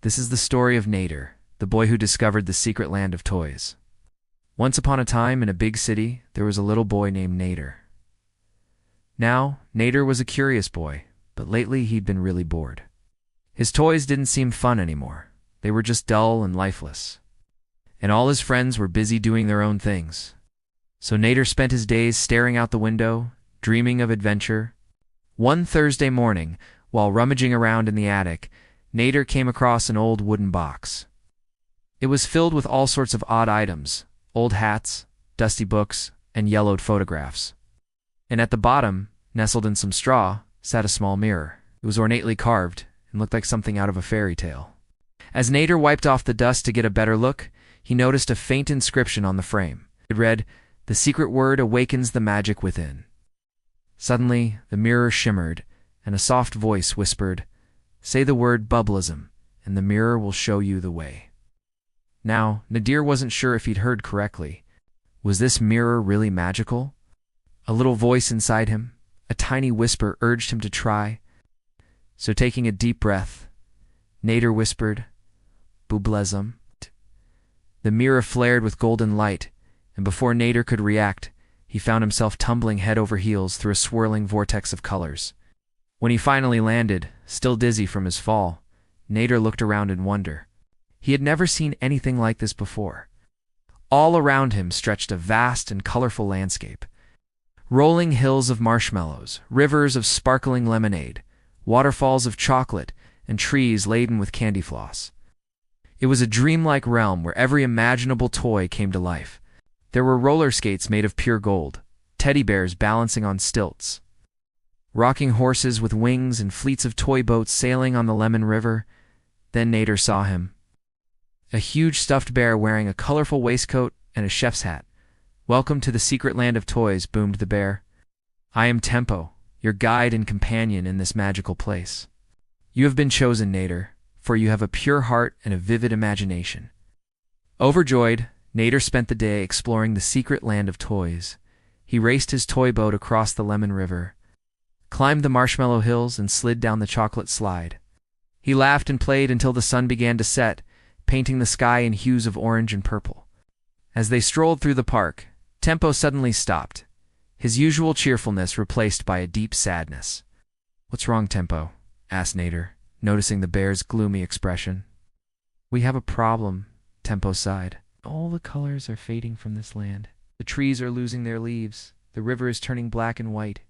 This is the story of Nader, the boy who discovered the secret land of toys. Once upon a time, in a big city, there was a little boy named Nader. Now, Nader was a curious boy, but lately he'd been really bored. His toys didn't seem fun anymore. They were just dull and lifeless. And all his friends were busy doing their own things. So Nader spent his days staring out the window, dreaming of adventure. One Thursday morning, while rummaging around in the attic, Nader came across an old wooden box. It was filled with all sorts of odd items, old hats, dusty books, and yellowed photographs. And at the bottom, nestled in some straw, sat a small mirror. It was ornately carved and looked like something out of a fairy tale. As Nader wiped off the dust to get a better look, he noticed a faint inscription on the frame. It read, "The secret word awakens the magic within." Suddenly, the mirror shimmered, and a soft voice whispered, "Say the word Bubblizoom, and the mirror will show you the way." Now, Nader wasn't sure if he'd heard correctly. Was this mirror really magical? A little voice inside him, a tiny whisper, urged him to try. So taking a deep breath, Nader whispered, "Bubblizoom." The mirror flared with golden light, and before Nader could react, he found himself tumbling head over heels through a swirling vortex of colors. When he finally landed, still dizzy from his fall, Nader looked around in wonder. He had never seen anything like this before. All around him stretched a vast and colorful landscape. Rolling hills of marshmallows, rivers of sparkling lemonade, waterfalls of chocolate, and trees laden with candy floss. It was a dreamlike realm where every imaginable toy came to life. There were roller skates made of pure gold, teddy bears balancing on stilts, rocking horses with wings, and fleets of toy boats sailing on the Lemon River. Then Nader saw him. A huge stuffed bear wearing a colorful waistcoat and a chef's hat. "Welcome to the secret land of toys," boomed the bear. "I am Tempo, your guide and companion in this magical place. You have been chosen, Nader, for you have a pure heart and a vivid imagination." Overjoyed, Nader spent the day exploring the secret land of toys. He raced his toy boat across the Lemon River, climbed the marshmallow hills, and slid down the chocolate slide. He laughed and played until the sun began to set, painting the sky in hues of orange and purple. As they strolled through the park, Tempo suddenly stopped, his usual cheerfulness replaced by a deep sadness. "What's wrong, Tempo?" asked Nader, noticing the bear's gloomy expression. "We have a problem," Tempo sighed. "All the colors are fading from this land. The trees are losing their leaves, the river is turning black and white.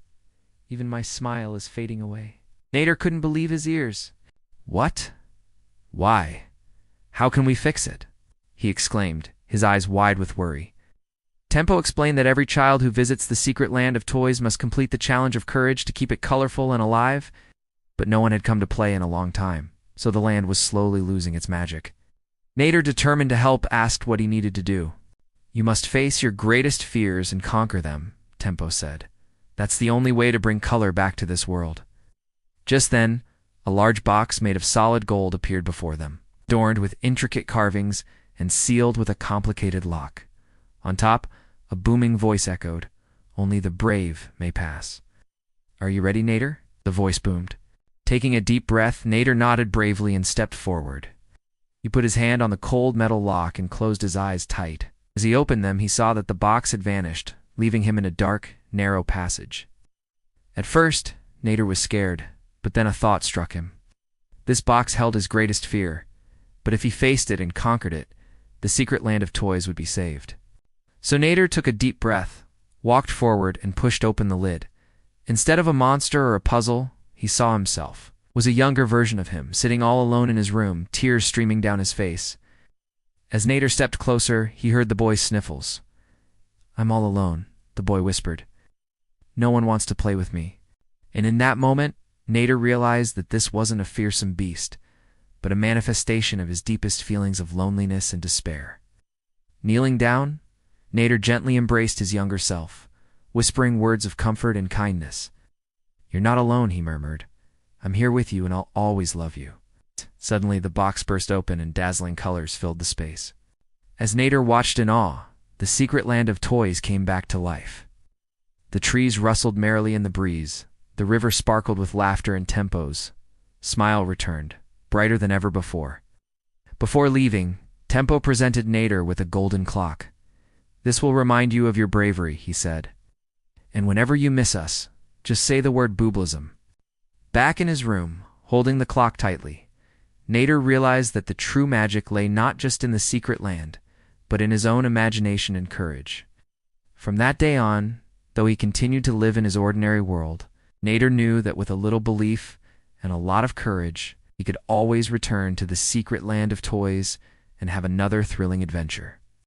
Even my smile is fading away." Nader couldn't believe his ears. "What? Why? How can we fix it?" he exclaimed, his eyes wide with worry. Tempo explained that every child who visits the secret land of toys must complete the challenge of courage to keep it colorful and alive, but no one had come to play in a long time, so the land was slowly losing its magic. Nader, determined to help, asked what he needed to do. "You must face your greatest fears and conquer them," Tempo said. "That's the only way to bring color back to this world." Just then, a large box made of solid gold appeared before them, adorned with intricate carvings and sealed with a complicated lock. On top, a booming voice echoed, "Only the brave may pass." "Are you ready, Nader?" the voice boomed. Taking a deep breath, Nader nodded bravely and stepped forward. He put his hand on the cold metal lock and closed his eyes tight. As he opened them, he saw that the box had vanished, leaving him in a dark, narrow passage. At first, Nader was scared, but then a thought struck him. This box held his greatest fear, but if he faced it and conquered it, the secret land of toys would be saved. So Nader took a deep breath, walked forward, and pushed open the lid. Instead of a monster or a puzzle, he saw himself. It was a younger version of him, sitting all alone in his room, tears streaming down his face. As Nader stepped closer, he heard the boy's sniffles. "I'm all alone," the boy whispered. "No one wants to play with me." And in that moment, Nader realized that this wasn't a fearsome beast, but a manifestation of his deepest feelings of loneliness and despair. Kneeling down, Nader gently embraced his younger self, whispering words of comfort and kindness. "You're not alone," he murmured. "I'm here with you and I'll always love you." Suddenly, the box burst open and dazzling colors filled the space. As Nader watched in awe, the secret land of toys came back to life. The trees rustled merrily in the breeze, the river sparkled with laughter and Tempo's smile returned, brighter than ever before. Before leaving, Tempo presented Nader with a golden clock. "This will remind you of your bravery," he said. "And whenever you miss us, just say the word Bubblizoom." Back in his room, holding the clock tightly, Nader realized that the true magic lay not just in the secret land, but in his own imagination and courage. From that day on, though he continued to live in his ordinary world, Nader knew that with a little belief and a lot of courage, he could always return to the secret land of toys and have another thrilling adventure.